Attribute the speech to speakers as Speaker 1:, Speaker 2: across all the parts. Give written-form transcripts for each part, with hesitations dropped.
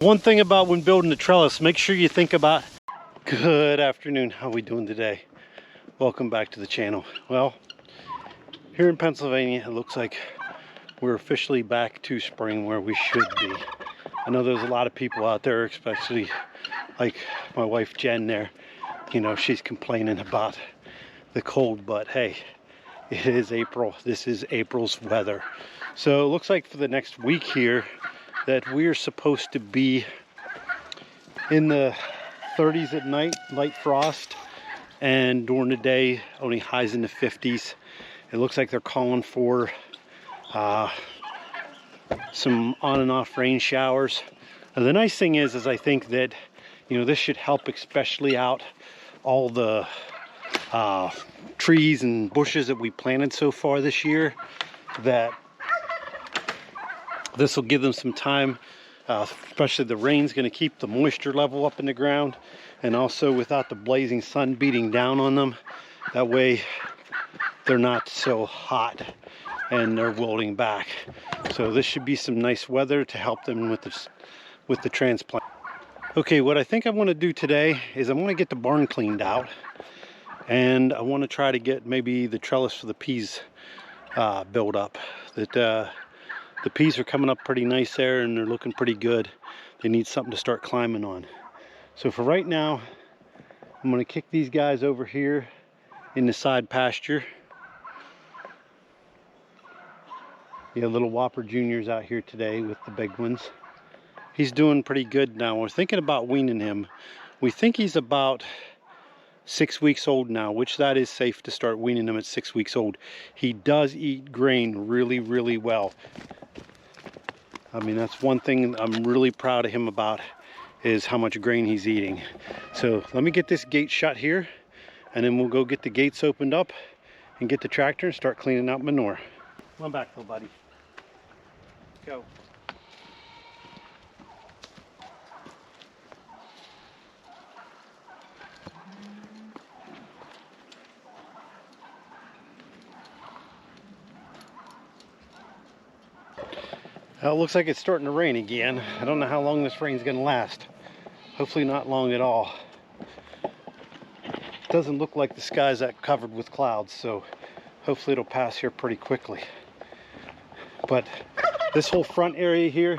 Speaker 1: One thing about when building a trellis, make sure you think about, good afternoon, how are we doing today? Welcome back to the channel. Well, here in Pennsylvania, it looks like we're officially back to spring where we should be. I know there's a lot of people out there, especially like my wife Jen there, you know, she's complaining about the cold, but hey, it is April. This is April's weather. So it looks like for the next week here that we are supposed to be in the 30s at night, light frost, and during the day only highs in the 50s. It looks like they're calling for some on and off rain showers. Now, the nice thing is I think that, you know, this should help especially out all the trees and bushes that we planted so far this year, that this will give them some time, especially the rain's going to keep the moisture level up in the ground, and also without the blazing sun beating down on them, that way they're not so hot and they're wilting back. So this should be some nice weather to help them with the transplant. Okay, what I think I want to do today is I want to get the barn cleaned out, and I want to try to get maybe the trellis for the peas built up. The peas are coming up pretty nice there and they're looking pretty good. They need something to start climbing on. So for right now, I'm going to kick these guys over here in the side pasture. Yeah, little Whopper Junior's out here today with the big ones. He's doing pretty good now. We're thinking about weaning him. We think he's about 6 weeks old now, which that is safe to start weaning him at 6 weeks old. He does eat grain really, really well. I mean, that's one thing I'm really proud of him about, is how much grain he's eating. So let me get this gate shut here, and then we'll go get the gates opened up and get the tractor and start cleaning out manure. Come on back, little buddy. Go. Well, it looks like it's starting to rain again. I don't know how long this rain's going to last. Hopefully not long at all. It doesn't look like the sky's that covered with clouds, so hopefully it'll pass here pretty quickly. But this whole front area here,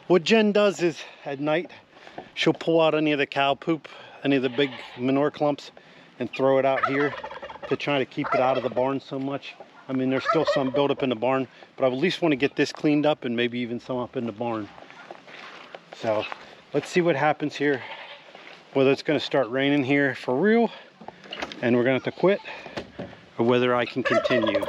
Speaker 1: what Jen does is at night, she'll pull out any of the cow poop, any of the big manure clumps, and throw it out here to try to keep it out of the barn so much. I mean, there's still some buildup in the barn, but I at least want to get this cleaned up and maybe even some up in the barn. So let's see what happens here, whether it's going to start raining here for real and we're going to have to quit, or whether I can continue.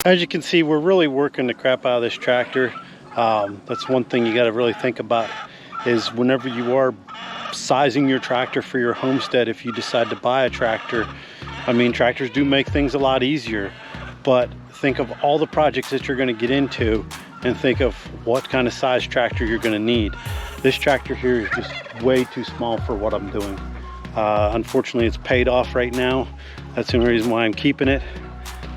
Speaker 1: As you can see, we're really working the crap out of this tractor. That's one thing you got to really think about, is whenever you are sizing your tractor for your homestead, if you decide to buy a tractor, I mean, tractors do make things a lot easier, but think of all the projects that you're going to get into and think of what kind of size tractor you're going to need. This tractor here is just way too small for what I'm doing. Unfortunately, it's paid off right now. That's the only reason why I'm keeping it.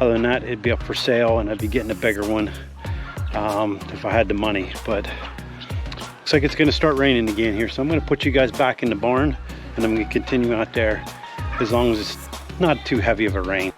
Speaker 1: Other than that, it'd be up for sale and I'd be getting a bigger one if I had the money. But looks like it's going to start raining again here, so I'm going to put you guys back in the barn and I'm going to continue out there as long as it's not too heavy of a rain.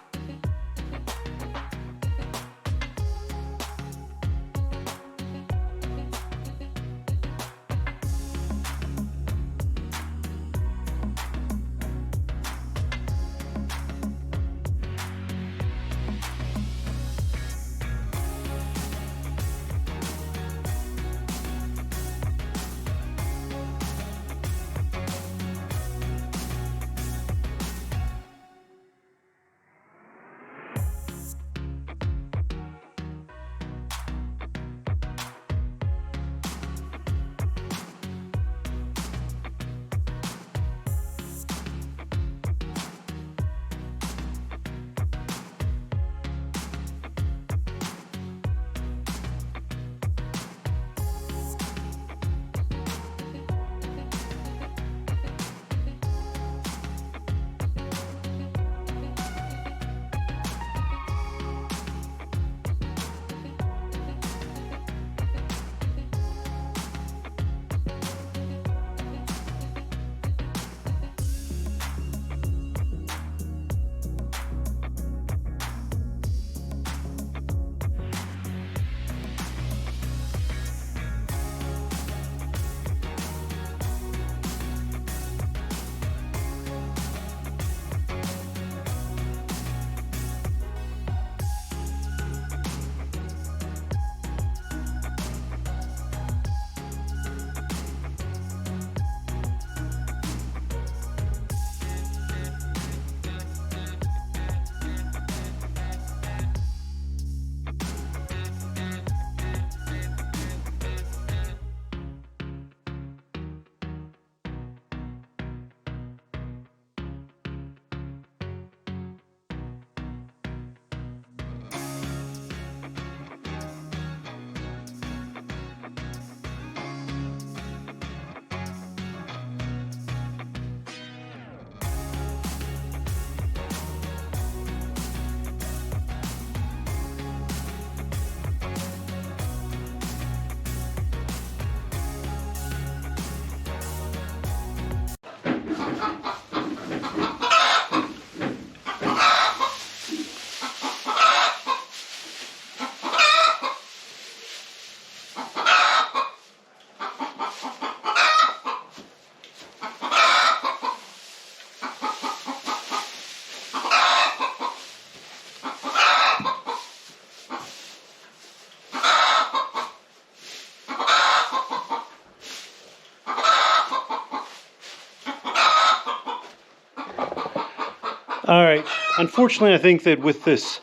Speaker 1: All right, unfortunately, I think that with this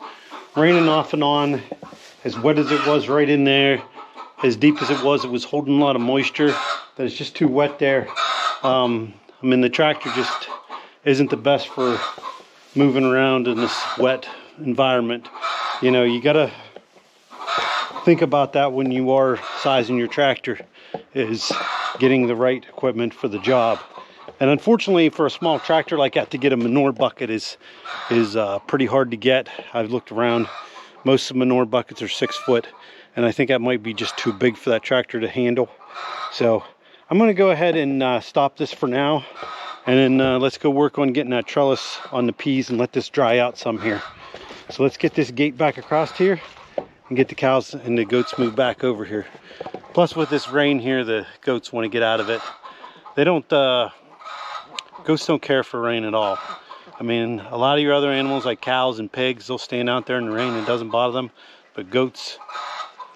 Speaker 1: raining off and on, as wet as it was right in there, as deep as it was holding a lot of moisture, that it's just too wet there. I mean, the tractor just isn't the best for moving around in this wet environment. You know, you gotta think about that when you are sizing your tractor, is getting the right equipment for the job. And unfortunately, for a small tractor like that, to get a manure bucket is pretty hard to get. I've looked around. Most of the manure buckets are 6 foot, and I think that might be just too big for that tractor to handle. So I'm going to go ahead and stop this for now, and then let's go work on getting that trellis on the peas and let this dry out some here. So let's get this gate back across here and get the cows and the goats moved back over here. Plus, with this rain here, the goats want to get out of it. They don't. Goats don't care for rain at all. I mean, a lot of your other animals like cows and pigs, they'll stand out there in the rain and it doesn't bother them. But goats,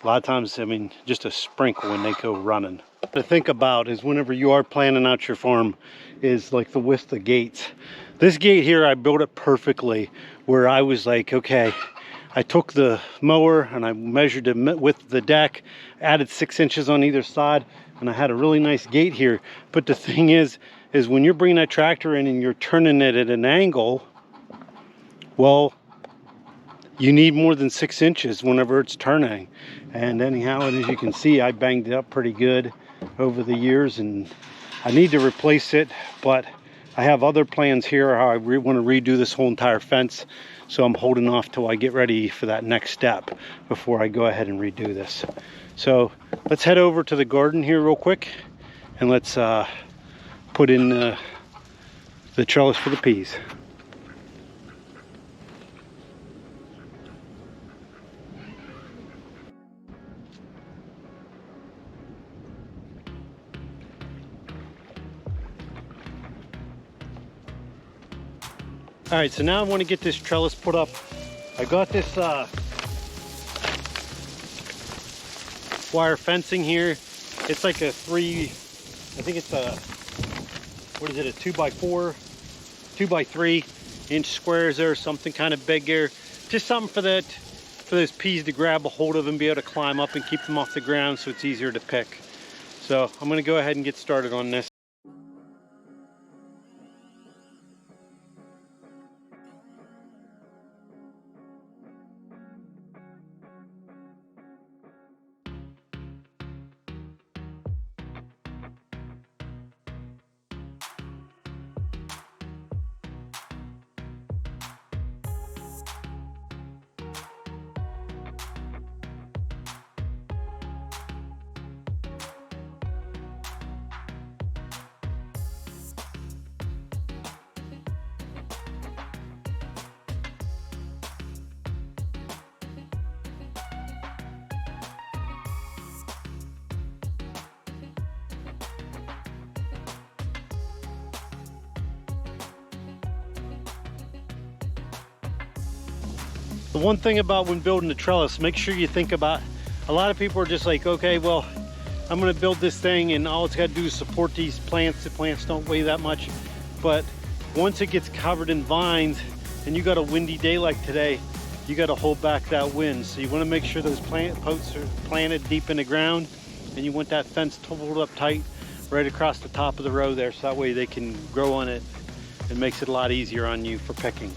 Speaker 1: a lot of times, I mean, just a sprinkle when they go running. To think about is whenever you are planning out your farm is like the width of gates. This gate here, I built it perfectly where I was like, okay, I took the mower and I measured the width of the deck, added 6 inches on either side, and I had a really nice gate here. But the thing is when you're bringing that tractor in and you're turning it at an angle, well, you need more than 6 inches whenever it's turning. And anyhow, and as you can see, I banged it up pretty good over the years, and I need to replace it, but I have other plans here how I want to redo this whole entire fence. So I'm holding off till I get ready for that next step before I go ahead and redo this. So let's head over to the garden here real quick, and let's put in the trellis for the peas. All right, so now I want to get this trellis put up. I got this wire fencing here. It's like a I think it's a, what is it, a 2x4, 2x3 inch squares or something kind of bigger. Just something for those peas to grab a hold of and be able to climb up and keep them off the ground so it's easier to pick. So I'm gonna go ahead and get started on this. The one thing about when building a trellis, make sure you think about, a lot of people are just like, okay, well, I'm gonna build this thing and all it's gotta do is support these plants. The plants don't weigh that much. But once it gets covered in vines and you got a windy day like today, you gotta hold back that wind. So you wanna make sure those plant posts are planted deep in the ground, and you want that fence pulled up tight right across the top of the row there, so that way they can grow on it. It makes it a lot easier on you for picking.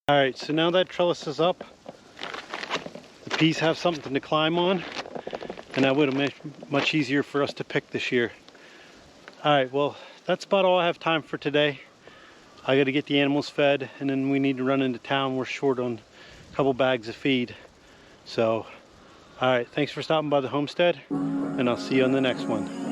Speaker 1: All right, so now that trellis is up, the peas have something to climb on, and that would have made it much easier for us to pick this year. All right, well, that's about all I have time for today. I got to get the animals fed, and then we need to run into town. We're short on a couple bags of feed. So All right, thanks for stopping by the homestead, and I'll see you on the next one.